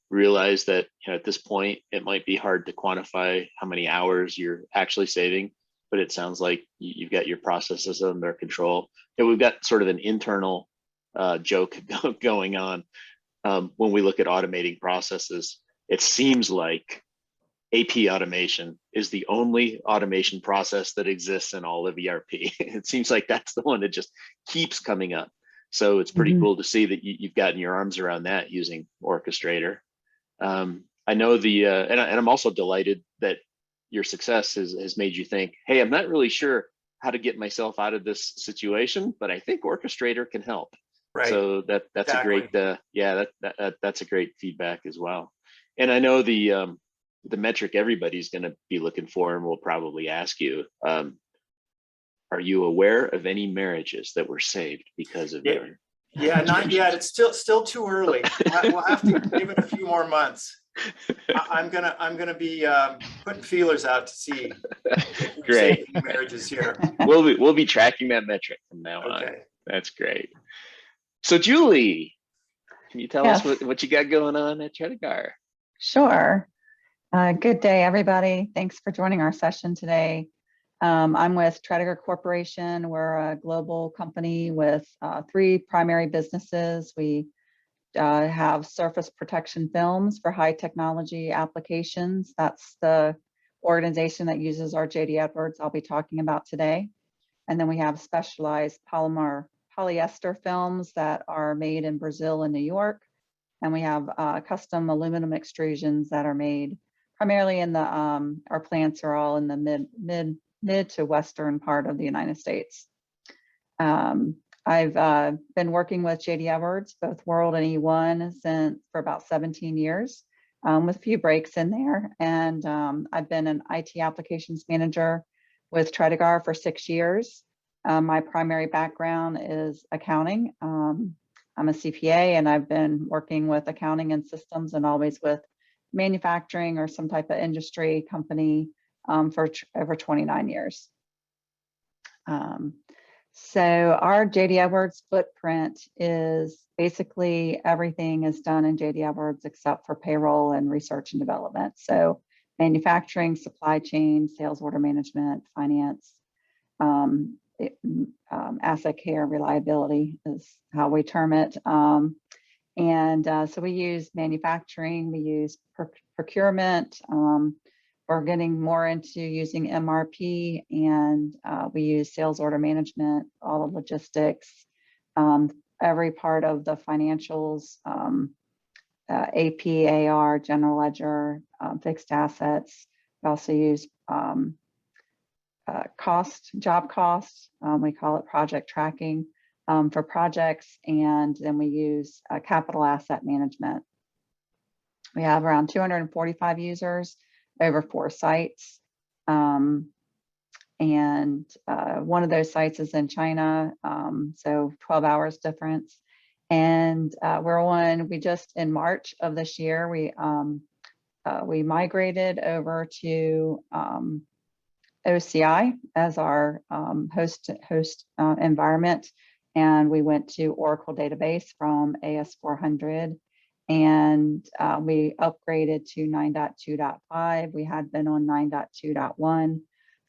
[SPEAKER 1] Realize that at this point, it might be hard to quantify how many hours you're actually saving, but it sounds like you've got your processes under control. And we've got sort of an internal joke going on when we look at automating processes. It seems like AP automation is the only automation process that exists in all of ERP. It seems like that's the one that just keeps coming up. So it's pretty cool to see that you've gotten your arms around that using Orchestrator. I know and I'm also delighted that your success has made you think, hey, I'm not really sure how to get myself out of this situation, but I think Orchestrator can help. Right. So that's exactly. A great, that's a great feedback as well. And I know the metric everybody's going to be looking for, and we'll probably ask you, are you aware of any marriages that were saved because of your?
[SPEAKER 4] Yeah, not yet. It's still too early. We'll have to give it a few more months. I'm gonna be putting feelers out to see if we're saving marriages here.
[SPEAKER 1] We'll be tracking that metric from now on. That's great. So Julie, can you tell us what you got going on at Tredegar?
[SPEAKER 5] Sure. Good day, everybody. Thanks for joining our session today. I'm with Tredegar Corporation. We're a global company with 3 primary businesses. We have surface protection films for high technology applications. That's the organization that uses our JD Edwards I'll be talking about today. And then we have specialized polymer polyester films that are made in Brazil and New York. And we have custom aluminum extrusions that are made primarily in the, our plants are all in the mid to western part of the United States. I've been working with JD Edwards, both World and E1, for about 17 years, with a few breaks in there. And I've been an IT applications manager with Tredegar for 6 years. My primary background is accounting. I'm a CPA, and I've been working with accounting and systems and always with manufacturing or some type of industry company for over 29 years. So our JD Edwards footprint is basically everything is done in JD Edwards except for payroll and research and development. So manufacturing, supply chain, sales order management, finance, asset care, reliability is how we term it. So we use manufacturing, we use procurement. We're getting more into using MRP, and we use sales order management, all the logistics, every part of the financials, AP, AR, general ledger, fixed assets. We also use job cost. We call it project tracking for projects, and then we use capital asset management. We have around 245 users over 4 sites. One of those sites is in China, so 12 hours difference. And we just in March of this year, we migrated over to OCI as our host environment. And we went to Oracle database from AS400. And we upgraded to 9.2.5. We had been on 9.2.1.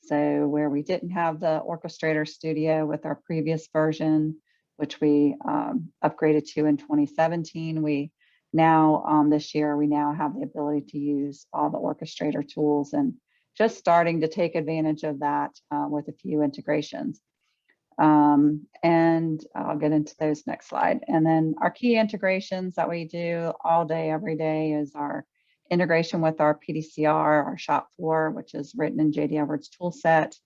[SPEAKER 5] So where we didn't have the Orchestrator Studio with our previous version, which we upgraded to in 2017, we now, this year, we now have the ability to use all the Orchestrator tools and just starting to take advantage of that with a few integrations. And I'll get into those next slide. And then our key integrations that we do all day, every day is our integration with our PDCR, our shop floor, which is written in JD Edwards toolset,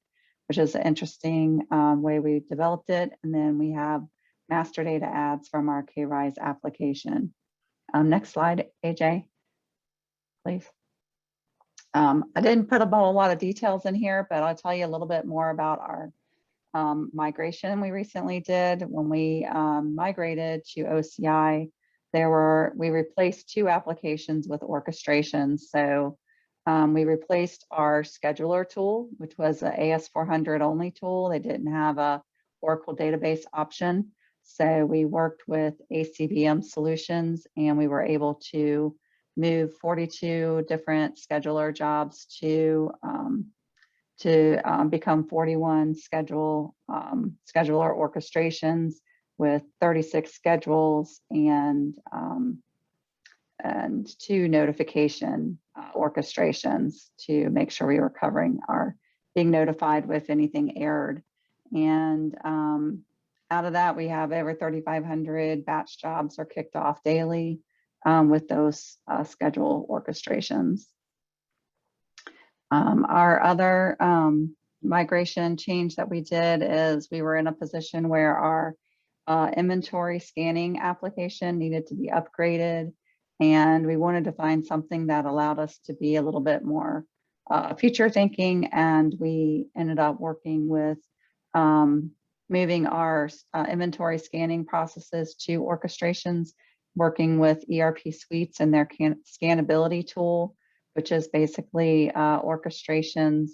[SPEAKER 5] which is an interesting way we developed it. And then we have master data adds from our KRISE application. Next slide, AJ, please. I didn't put a whole lot of details in here, but I'll tell you a little bit more about our migration we recently did. When we migrated to OCI, we replaced 2 applications with orchestrations. So we replaced our scheduler tool, which was an AS400 only tool. They didn't have a Oracle database option. So we worked with ACBM Solutions, and we were able to move 42 different scheduler jobs to become 41 scheduler orchestrations with 36 schedules and 2 notification orchestrations to make sure we were covering our being notified if anything errored. And out of that, we have over 3,500 batch jobs are kicked off daily with those schedule orchestrations. Our other migration change that we did is we were in a position where our inventory scanning application needed to be upgraded, and we wanted to find something that allowed us to be a little bit more future thinking, and we ended up working with moving our inventory scanning processes to orchestrations, working with ERP suites and their scannability tool, which is basically orchestrations.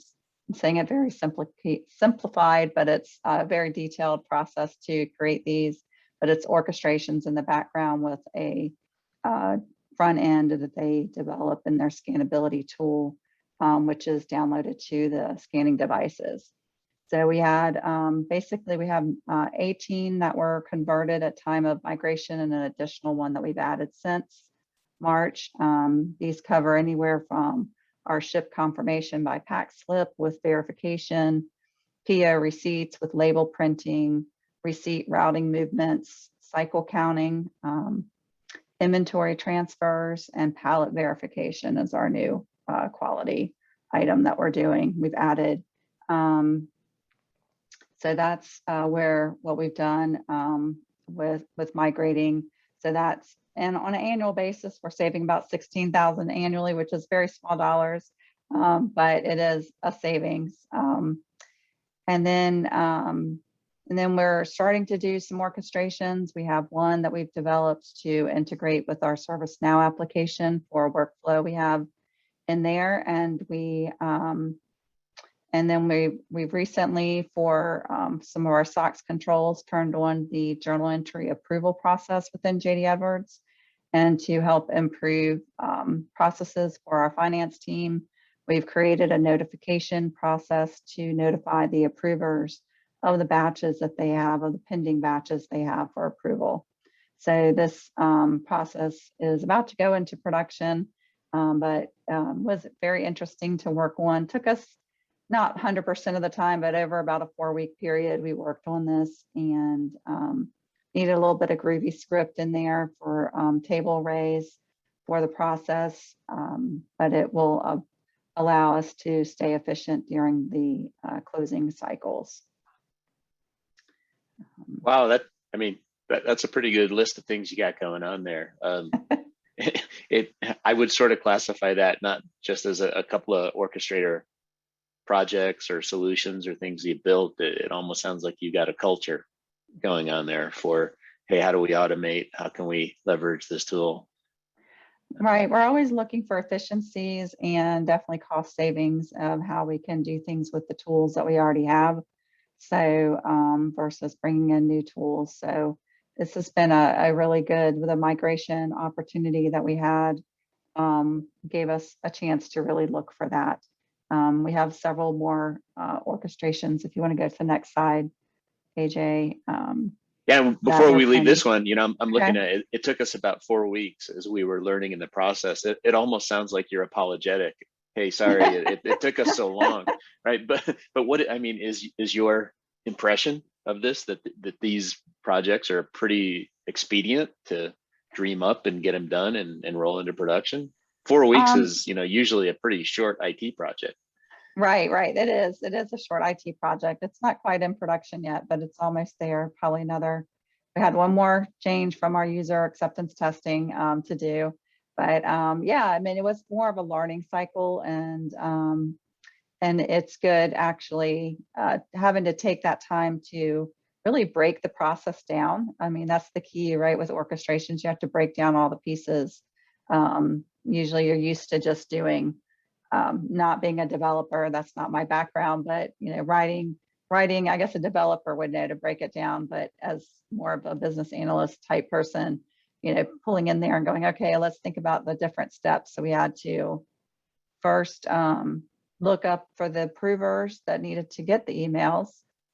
[SPEAKER 5] I'm saying it very simplified, but it's a very detailed process to create these. But it's orchestrations in the background with a front end that they develop in their scannability tool, which is downloaded to the scanning devices. So we had basically we have 18 that were converted at time of migration, and an additional one that we've added since March. These cover anywhere from our ship confirmation by pack slip with verification, PO receipts with label printing, receipt routing movements, cycle counting, inventory transfers, and pallet verification is our new quality item that we're doing. We've added. So that's what we've done with migrating. So that's, and on an annual basis, we're saving about $16,000 annually, which is very small dollars, but it is a savings. And then we're starting to do some orchestrations. We have one that we've developed to integrate with our ServiceNow application for workflow we have in there. And then we've recently, for some of our SOX controls, turned on the journal entry approval process within JD Edwards. And to help improve processes for our finance team, we've created a notification process to notify the approvers of the batches that they have, of the pending batches they have for approval. So this process is about to go into production, but was very interesting to work on. Took us not 100% of the time, but over about a 4-week period, we worked on this, and needed a little bit of groovy script in there for table arrays for the process, but it will allow us to stay efficient during the closing cycles.
[SPEAKER 1] Wow, that's a pretty good list of things you got going on there. I would sort of classify that not just as a couple of Orchestrator projects or solutions or things you built. It almost sounds like you got a culture going on there for, hey, how do we automate? How can we leverage this tool?
[SPEAKER 5] Right, we're always looking for efficiencies and definitely cost savings of how we can do things with the tools that we already have. So versus bringing in new tools. So this has been a really good, with a migration opportunity that we had, gave us a chance to really look for that. We have several more orchestrations. If you want to go to the next slide, AJ.
[SPEAKER 1] Yeah, before we leave this one, I'm looking
[SPEAKER 5] Okay.
[SPEAKER 1] at it. It took us about 4 weeks as we were learning in the process. It almost sounds like you're apologetic. Hey, sorry, it took us so long, right? But what I mean is your impression of this that these projects are pretty expedient to dream up and get them done and roll into production? 4 weeks is usually a pretty short IT project.
[SPEAKER 5] Right. It is a short IT project. It's not quite in production yet, but it's almost there. Probably another. We had one more change from our user acceptance testing to do, but yeah, I mean, it was more of a learning cycle, and it's good actually having to take that time to really break the process down. I mean, that's the key, right? With orchestrations, you have to break down all the pieces. Usually you're used to just doing, not being a developer, that's not my background, but writing, I guess a developer would know to break it down, but as more of a business analyst type person, pulling in there and going, okay, let's think about the different steps. So we had to first look up for the approvers that needed to get the emails.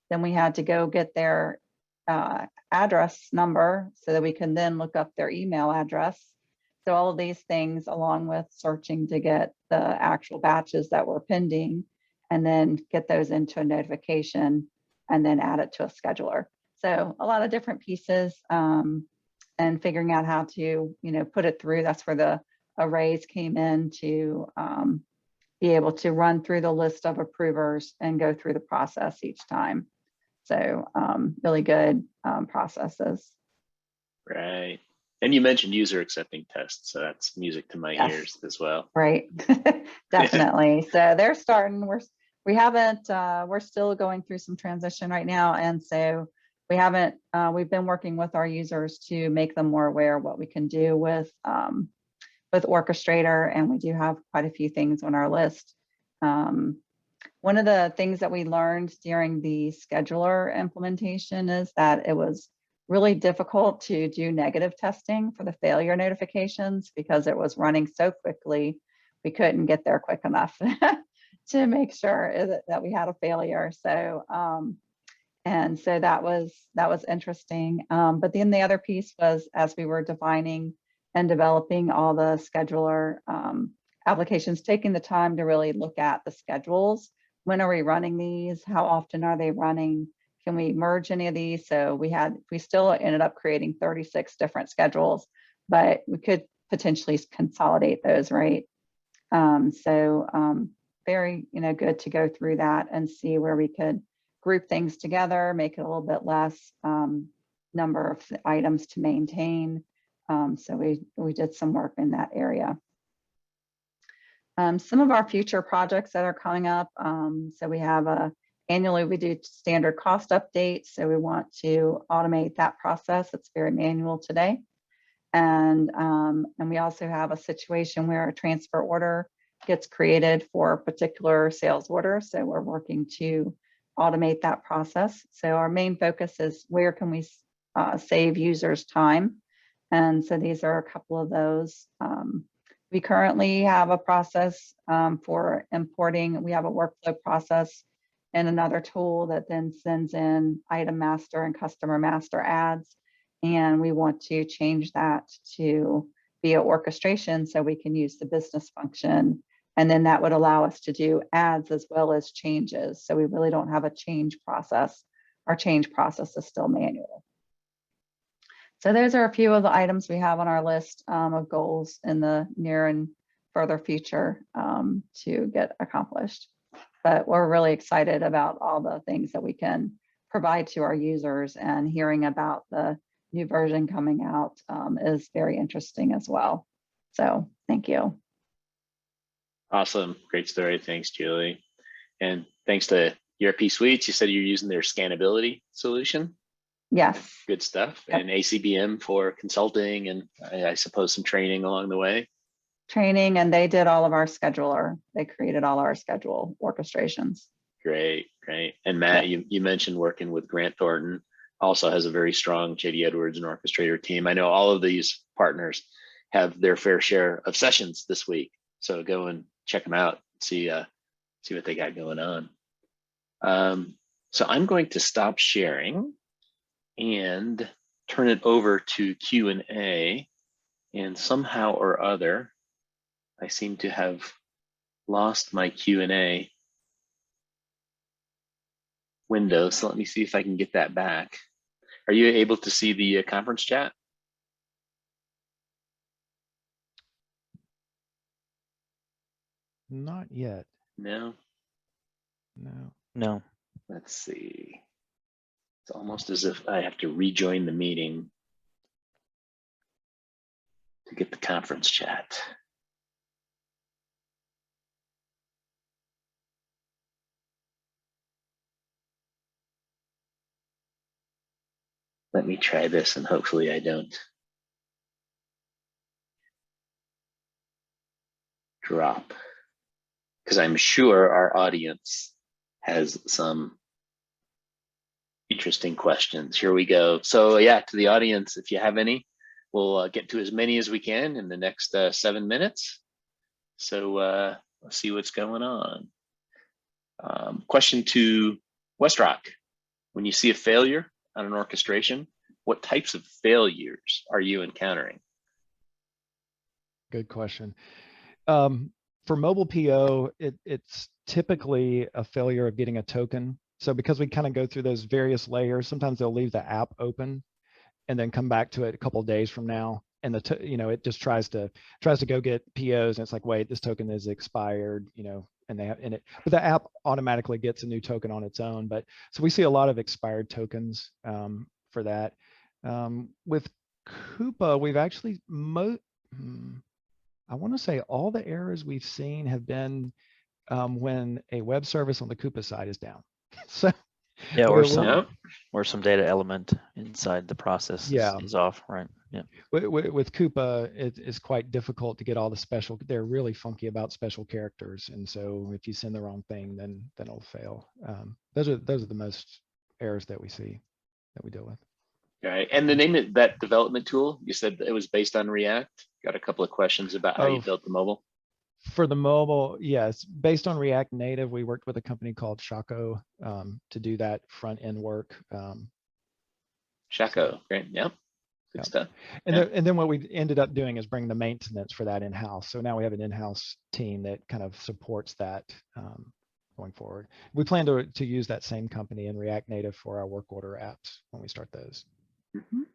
[SPEAKER 5] Then we had to go get their address number so that we can then look up their email address. So all of these things, along with searching to get the actual batches that were pending, and then get those into a notification, and then add it to a scheduler. So a lot of different pieces, and figuring out how to, put it through. That's where the arrays came in, to be able to run through the list of approvers and go through the process each time. So really good processes.
[SPEAKER 2] Right. And you mentioned user accepting tests, so that's music to my ears as well.
[SPEAKER 5] Right. Definitely. So they're starting. We're still going through some transition right now, and so we've been working with our users to make them more aware of what we can do with Orchestrator, and we do have quite a few things on our list. One of the things that we learned during the scheduler implementation is that it was really difficult to do negative testing for the failure notifications, because it was running so quickly. We couldn't get there quick enough to make sure that we had a failure. So, and so that was interesting. But then the other piece was, as we were defining and developing all the scheduler applications, taking the time to really look at the schedules. When are we running these? How often are they running? can we merge any of these? So we still ended up creating 36 different schedules, but we could potentially consolidate those, right? Very, good to go through that and see where we could group things together, make it a little bit less number of items to maintain. So we did some work in that area. Some of our future projects that are coming up. So we have annually we do standard cost updates. So we want to automate that process. It's very manual today. And we also have a situation where a transfer order gets created for a particular sales order. So we're working to automate that process. So our main focus is where can we save users time? And so these are a couple of those. We currently have a process for importing. We have a workflow process and another tool that then sends in item master and customer master ads. And we want to change that to be an orchestration so we can use the business function. And then that would allow us to do ads as well as changes. So we really don't have a change process. Our change process is still manual. So those are a few of the items we have on our list of goals in the near and further future to get accomplished. But we're really excited about all the things that we can provide to our users, and hearing about the new version coming out is very interesting as well. So thank you.
[SPEAKER 1] Awesome. Great story. Thanks, Julie. And thanks to ERP Suites, you said you're using their scannability solution.
[SPEAKER 5] Yes.
[SPEAKER 1] Good stuff.
[SPEAKER 5] Yep.
[SPEAKER 1] And ACBM for consulting, and I suppose some training along the way.
[SPEAKER 5] Training, and they did all of our scheduler. They created all our schedule orchestrations.
[SPEAKER 1] Great, great. And Matt, you mentioned working with Grant Thornton, also has a very strong JD Edwards and Orchestrator team. I know all of these partners have their fair share of sessions this week, so go and check them out. See what they got going on. So I'm going to stop sharing and turn it over to Q&A. And somehow or other, I seem to have lost my Q&A window. So let me see if I can get that back. Are you able to see the conference chat?
[SPEAKER 2] Not yet.
[SPEAKER 1] No.
[SPEAKER 3] No.
[SPEAKER 1] Let's see. It's almost as if I have to rejoin the meeting to get the conference chat. Let me try this, and hopefully I don't drop, because I'm sure our audience has some interesting questions. Here we go. So yeah, to the audience, if you have any, we'll get to as many as we can in the next 7 minutes. So let's see what's going on. Question to Westrock. When you see a failure on an orchestration, what types of failures are you encountering?
[SPEAKER 2] Good question. For mobile PO, it's typically a failure of getting a token. So because we kind of go through those various layers, sometimes they'll leave the app open and then come back to it a couple of days from now, and it just tries to go get POs, and it's like, wait, this token is expired, and they have in it, but the app automatically gets a new token on its own. But so we see a lot of expired tokens for that. With Coupa, we've actually I want to say all the errors we've seen have been when a web service on the Coupa side is down. So
[SPEAKER 3] yeah, or some data element inside the process is off, right? Yeah.
[SPEAKER 2] With Coupa, it's quite difficult to get all the special. They're really funky about special characters, and so if you send the wrong thing, then it'll fail. Those are the most errors that we see, that we deal with.
[SPEAKER 1] All right. And the name of that development tool, you said it was based on React. Got a couple of questions about how you built the mobile.
[SPEAKER 2] For the mobile, yes, based on React Native, we worked with a company called Shaco to do that front end work.
[SPEAKER 1] Shaco, great, yep, good stuff.
[SPEAKER 2] And then what we ended up doing is bring the maintenance for that in-house. So now we have an in-house team that kind of supports that going forward. We plan to use that same company in React Native for our work order apps when we start those.
[SPEAKER 1] Mhm.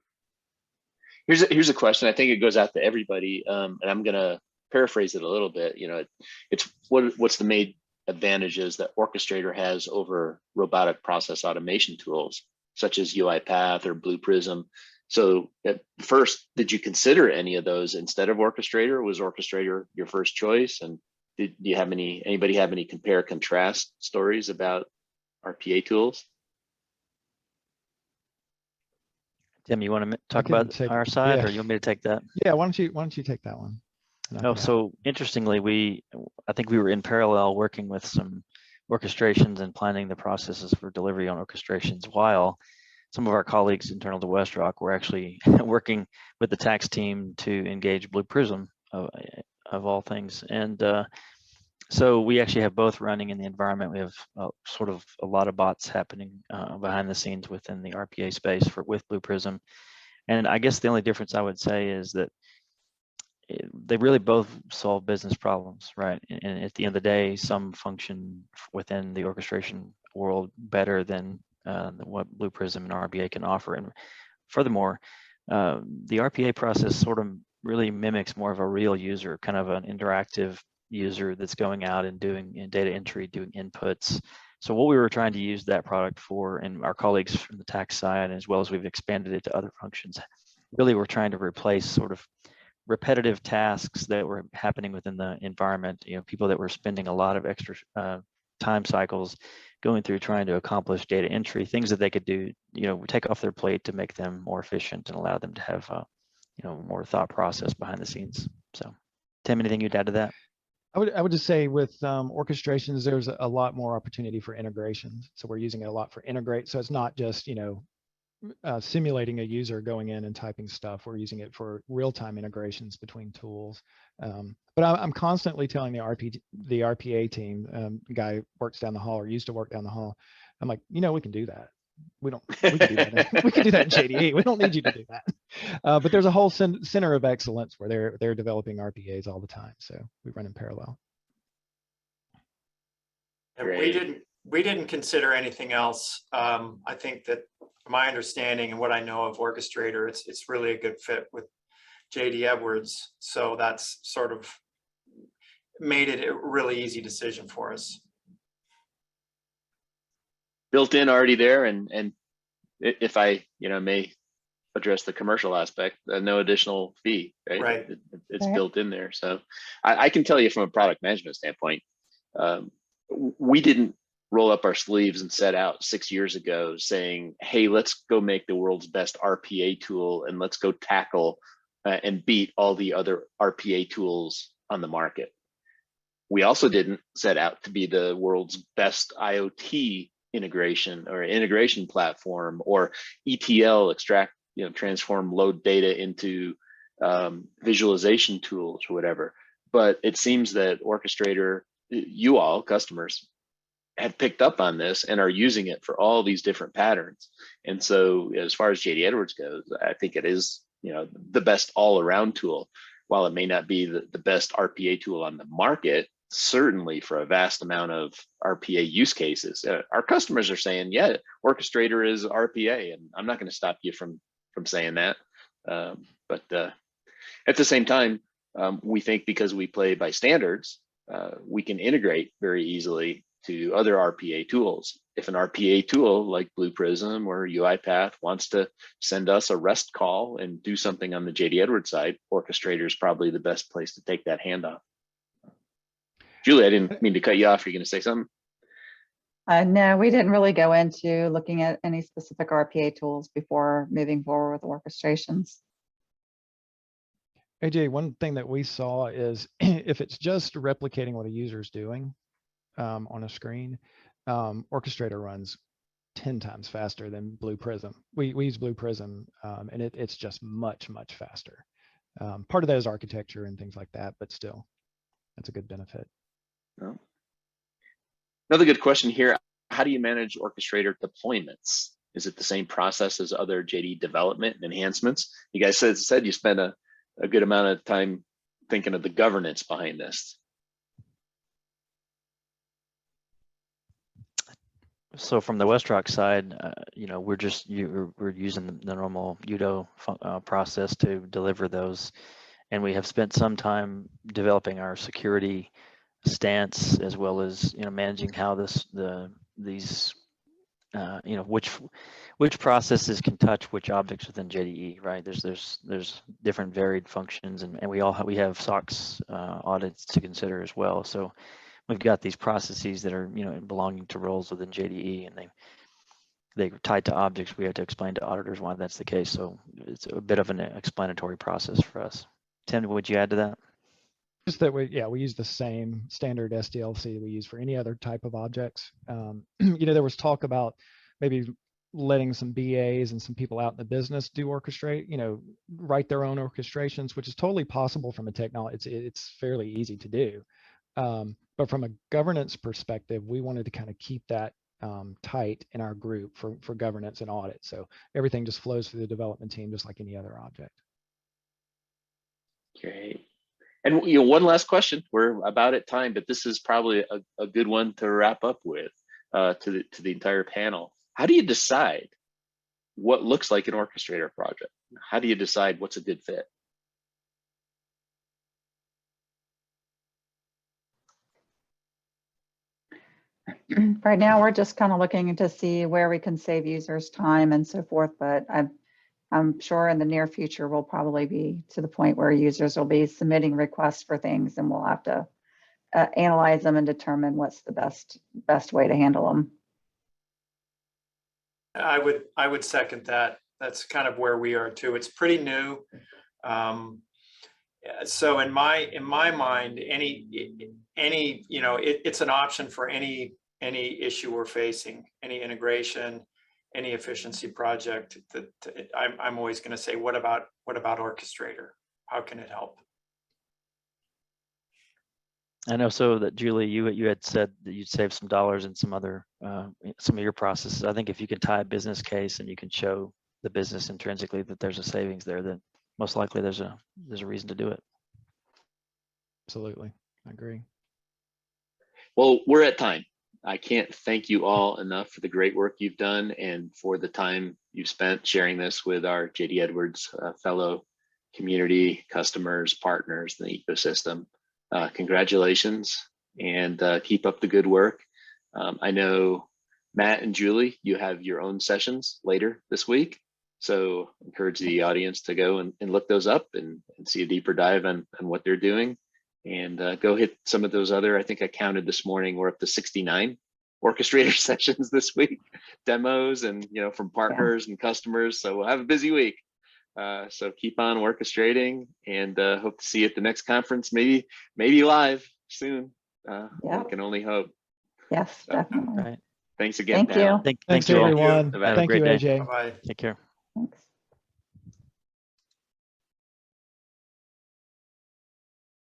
[SPEAKER 1] Here's a question. I think it goes out to everybody, and I'm gonna paraphrase it a little bit. You know, it's what's the main advantages that Orchestrator has over robotic process automation tools such as Uipath or Blue Prism. So at first, did you consider any of those instead of Orchestrator? Was Orchestrator your first choice? And do you have anybody have any compare contrast stories about RPA tools?
[SPEAKER 3] Tim, you want to talk
[SPEAKER 2] can
[SPEAKER 3] about
[SPEAKER 2] take-
[SPEAKER 3] our side,
[SPEAKER 2] yeah.
[SPEAKER 3] or you want me to take that?
[SPEAKER 2] Yeah, why don't you take that one? And I
[SPEAKER 3] Oh,
[SPEAKER 2] can add.
[SPEAKER 3] so interestingly, I think we were in parallel working with some orchestrations and planning the processes for delivery on orchestrations, while some of our colleagues internal to WestRock were actually working with the tax team to engage Blue Prism of all things. And so we actually have both running in the environment. We have sort of a lot of bots happening behind the scenes within the RPA space with Blue Prism. And I guess the only difference I would say is that they really both solve business problems, right? And at the end of the day, some function within the orchestration world better than what Blue Prism and RPA can offer. And furthermore, the RPA process sort of really mimics more of a real user, kind of an interactive user that's going out and doing data entry, doing inputs. So what we were trying to use that product for, and our colleagues from the tax side, as well as we've expanded it to other functions, really we're trying to replace sort of repetitive tasks that were happening within the environment. You know, people that were spending a lot of extra time cycles going through trying to accomplish data entry, things that they could do, you know, take off their plate to make them more efficient and allow them to have, you know, more thought process behind the scenes. So, Tim, anything you'd add to that?
[SPEAKER 2] I would just say with orchestrations, there's a lot more opportunity for integrations. So we're using it a lot for integrate. So it's not just, you know, simulating a user going in and typing stuff. We're using it for real-time integrations between tools. But I'm constantly telling the RPA team, guy works down the hall or used to work down the hall. I'm like, you know, we can do that. We can do that. We can do that in JDE. We don't need you to do that. But there's a whole center of excellence where they're developing RPAs all the time. So we run in parallel.
[SPEAKER 4] And we didn't consider anything else. I think that from my understanding and what I know of Orchestrator, it's really a good fit with JD Edwards. So that's sort of made it a really easy decision for us.
[SPEAKER 1] Built in already there, and if I may address the commercial aspect, no additional fee, right?
[SPEAKER 4] Right.
[SPEAKER 1] It's built in there. So I can tell you from a product management standpoint, we didn't roll up our sleeves and set out 6 years ago saying, hey, let's go make the world's best RPA tool and let's go tackle and beat all the other RPA tools on the market. We also didn't set out to be the world's best IoT integration or integration platform or ETL, extract, transform, load data into visualization tools or whatever. But it seems that Orchestrator, you all customers, have picked up on this and are using it for all these different patterns. And so as far as JD Edwards goes, I think it is, the best all-around tool. While it may not be the best RPA tool on the market, certainly for a vast amount of RPA use cases, our customers are saying, yeah, Orchestrator is RPA, and I'm not going to stop you from saying that. But at the same time, we think because we play by standards, we can integrate very easily to other RPA tools. If an RPA tool like Blue Prism or Uipath wants to send us a REST call and do something on the JD Edwards side, Orchestrator is probably the best place to take that handoff. Julie, I didn't mean to cut you off. You're going to say something?
[SPEAKER 5] No, we didn't really go into looking at any specific RPA tools before moving forward with orchestrations.
[SPEAKER 2] AJ, one thing that we saw is if it's just replicating what a user is doing on a screen, Orchestrator runs 10 times faster than Blue Prism. We use Blue Prism and it's just much, much faster. Part of that is architecture and things like that, but still, that's a good benefit.
[SPEAKER 1] Oh. Another good question here. How do you manage Orchestrator deployments? Is it the same process as other JD development and enhancements? You guys said you spent a good amount of time thinking of the governance behind this.
[SPEAKER 3] So from the WestRock side, we're using the normal UDO process to deliver those, and we have spent some time developing our security stance as well as managing how these which processes can touch which objects within JDE, right? There's different varied functions, and we have SOX audits to consider as well. So we've got these processes that are belonging to roles within JDE, and they're tied to objects. We have to explain to auditors why that's the case. So it's a bit of an explanatory process for us. Tim, would you add to that?
[SPEAKER 2] Just that we use the same standard SDLC we use for any other type of objects. There was talk about maybe letting some BAs and some people out in the business do orchestrate, write their own orchestrations, which is totally possible from a technology. It's fairly easy to do. But from a governance perspective, we wanted to kind of keep that tight in our group for governance and audit. So everything just flows through the development team, just like any other object.
[SPEAKER 1] Great. And one last question. We're about at time, but this is probably a good one to wrap up with to the entire panel. How do you decide what looks like an Orchestrator project? How do you decide what's a good fit?
[SPEAKER 5] Right now, we're just kind of looking to see where we can save users time and so forth, but I'm sure in the near future, we'll probably be to the point where users will be submitting requests for things, and we'll have to analyze them and determine what's the best way to handle them.
[SPEAKER 4] I would second that. That's kind of where we are too. It's pretty new. So in my mind, it's an option for any issue we're facing, any integration, any efficiency project. That I'm always going to say, what about Orchestrator? How can it help?
[SPEAKER 3] I know. So that Julie, you had said that you'd save some dollars in some of your processes. I think if you can tie a business case and you can show the business intrinsically that there's a savings there, then most likely there's a reason to do it.
[SPEAKER 2] Absolutely, I agree.
[SPEAKER 1] Well, we're at time. I can't thank you all enough for the great work you've done and for the time you've spent sharing this with our JD Edwards fellow community, customers, partners, and the ecosystem. Congratulations, and keep up the good work. I know Matt and Julie, you have your own sessions later this week. So encourage the audience to go and look those up and see a deeper dive on what they're doing. And go hit some of those other, I think I counted this morning, we're up to 69 Orchestrator sessions this week, demos and from partners and customers. So we'll have a busy week. So keep on orchestrating, and hope to see you at the next conference, maybe live soon. I can only hope.
[SPEAKER 5] Yes, definitely.
[SPEAKER 3] Right.
[SPEAKER 1] Thanks again,
[SPEAKER 5] Thank you.
[SPEAKER 3] Thanks
[SPEAKER 2] Thanks everyone.
[SPEAKER 3] Have a
[SPEAKER 2] Thank
[SPEAKER 3] great
[SPEAKER 2] you,
[SPEAKER 3] day.
[SPEAKER 2] AJ.
[SPEAKER 4] Bye-bye.
[SPEAKER 3] Take care.
[SPEAKER 5] Thanks.